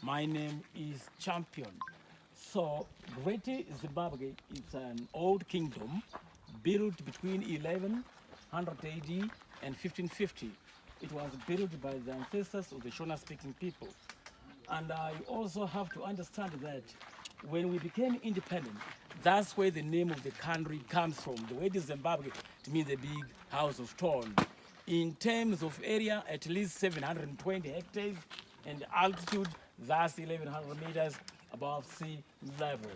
My name is Champion. So, Great Zimbabwe is an old kingdom built between 1100 AD and 1550. It was built by the ancestors of the Shona-speaking people. And I also have to understand that when we became independent, that's where the name of the country comes from. The word Zimbabwe, it means a big house of stone. In terms of area, at least 720 hectares, and altitude, that's 1100 meters above sea level.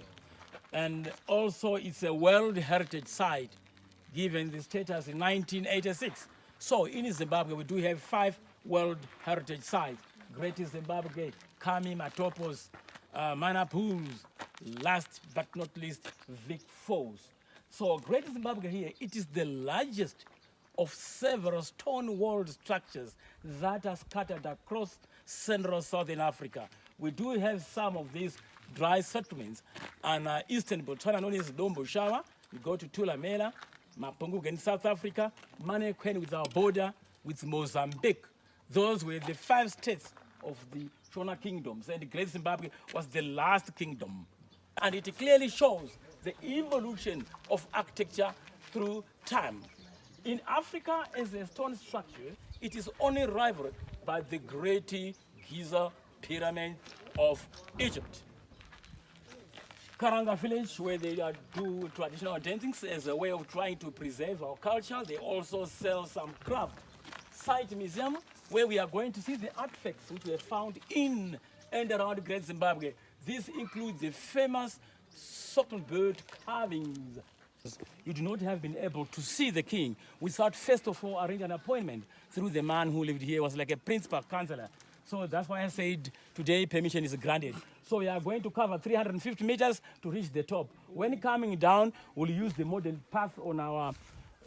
And also it's a World Heritage Site, given the status in 1986. So in Zimbabwe, we do have 5 World Heritage Sites: Great Zimbabwe, Kami, Matopos, Mana Pools, last but not least, Vic Falls. So Great Zimbabwe here, it is the largest of several stone walled structures that are scattered across central southern Africa. We do have some of these dry settlements on eastern Botswana, known as Dombo Shawa. We go to Tulamela, Mapungu in South Africa, Manekwen with our border with Mozambique. Those were the 5 states of the Shona kingdoms, and the Great Zimbabwe was the last kingdom. And it clearly shows the evolution of architecture through time. In Africa, as a stone structure, it is only rivaled by the Great Giza Pyramid of Egypt. Karanga village, where they do traditional dancing as a way of trying to preserve our culture. They also sell some craft. Site museum, where we are going to see the artifacts which were found in and around Great Zimbabwe. This includes the famous bird carvings. You do not have been able to see the king without first of all arranging an appointment through the man who lived here. Was like a principal counselor. So that's why I said today permission is granted. So we are going to cover 350 meters to reach the top. When coming down, we'll use the modern path on our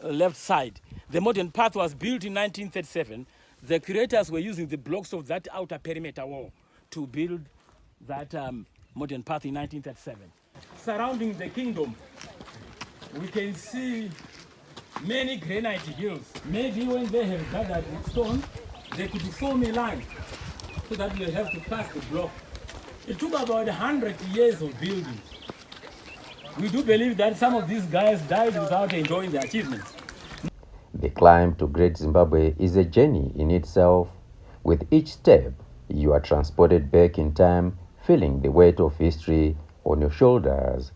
left side. The modern path was built in 1937. The creators were using the blocks of that outer perimeter wall to build that modern path in 1937. Surrounding the kingdom, we can see many granite hills. Maybe when they have gathered with stone, they could form a line so that you have to pass the block. It took about 100 years of building. We do believe that some of these guys died without enjoying the achievements. The climb to Great Zimbabwe is a journey in itself. With each step, you are transported back in time, feeling the weight of history on your shoulders.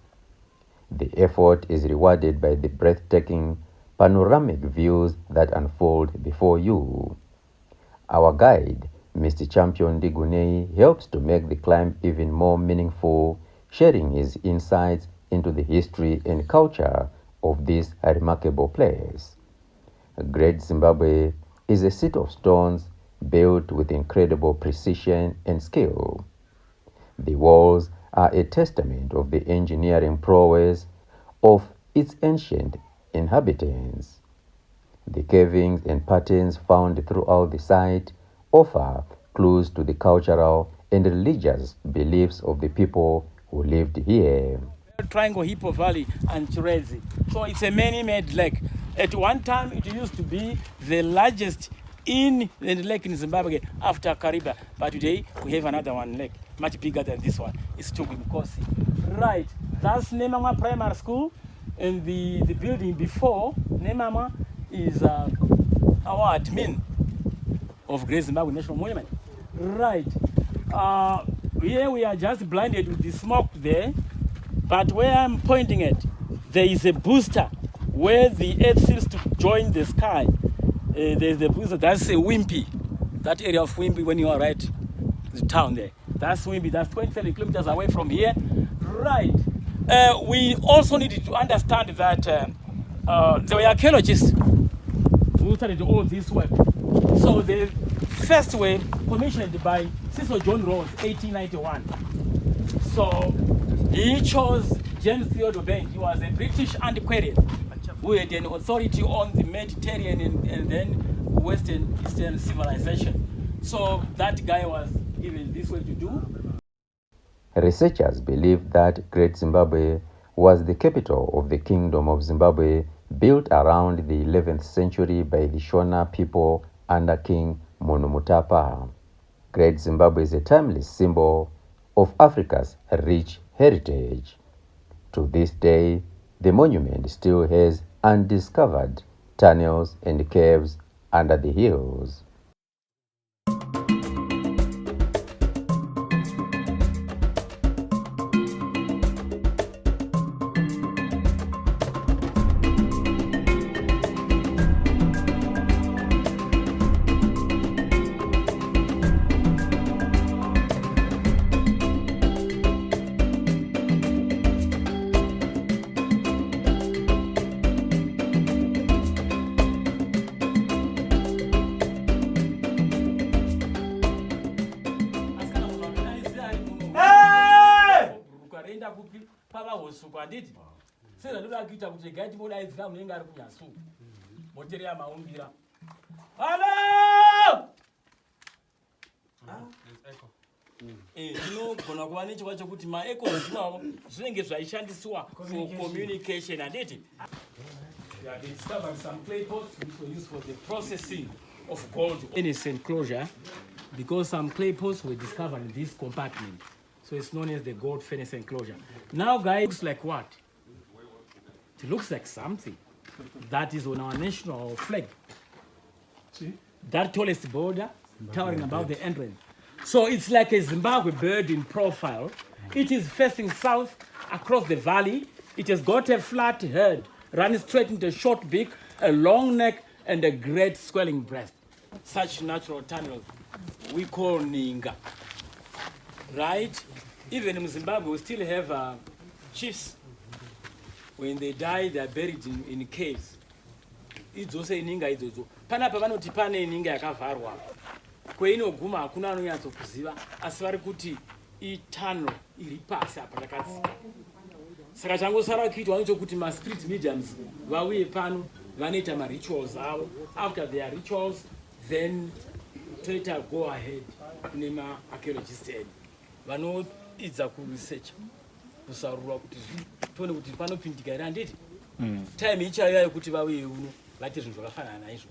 The effort is rewarded by the breathtaking, panoramic views that unfold before you. Our guide, Mr. Champion Digunei, helps to make the climb even more meaningful, sharing his insights into the history and culture of this remarkable place. Great Zimbabwe is a city of stones built with incredible precision and skill. The walls are a testament of the engineering prowess of its ancient inhabitants. The carvings and patterns found throughout the site offer clues to the cultural and religious beliefs of the people who lived here. Triangle Hippo Valley and Chirezi. So it's a man-made lake. At one time, it used to be the largest lake in Zimbabwe after Kariba. But today, we have another one lake, much bigger than this one. It's Tugimkosi. Right, that's Nemama Primary School. And the building before Nemama is our admin of Great Zimbabwe National Monument. Right, here we are just blinded with the smoke there. But where I'm pointing at, there is a booster where the earth seems to join the sky. There's the booster, that's a Wimpy. That area of Wimpy when you are right, the town there. That's Wimpy, that's 27 kilometers away from here. Right. We also needed to understand that there were archaeologists who started all this work. So the first wave commissioned by Cecil John Rose, 1891. So he chose James Theodore Bank. He was a British antiquarian who had an authority on the Mediterranean and then Western Eastern civilization. So that guy was given this way to do. Researchers believe that Great Zimbabwe was the capital of the Kingdom of Zimbabwe, built around the 11th century by the Shona people under King Munumutapa. Great Zimbabwe is a timeless symbol of Africa's rich heritage. To this day, the monument still has undiscovered tunnels and caves under the hills. Communication and it. Yeah, they discovered some clay pots which were used for the processing of gold in its enclosure, because some clay pots were discovered in this compartment. So it's known as the gold furnace enclosure. Now, guys, it looks like what? It looks like something that is on our national flag. See? That tallest border, towering above the entrance. So it's like a Zimbabwe bird in profile. It is facing south across the valley. It has got a flat head, running straight into a short beak, a long neck, and a great swelling breast. Such natural tunnels we call Ninga. Right? Even in Zimbabwe, we still have chiefs. When they die, they are buried in caves. It's also in Ninga. Panapa vanoti pane Ninga yakavarwa. Kweinoguma hakuna anonyatsokuziva, asi vari kuti itano iri pasi apa rakadzika. Saka changosara kuitwa ndechokuti ma-spirit mediums vauye pano vanoita ma-rituals avo. After their rituals, then toita go ahead kune ma-archaeologists edu vanoidza kuresearch kusarura kuti tione kuti panopindika here handiti. Time ichaiva yekuti vauye uno vaite zvinhu zvakafanana naizvo.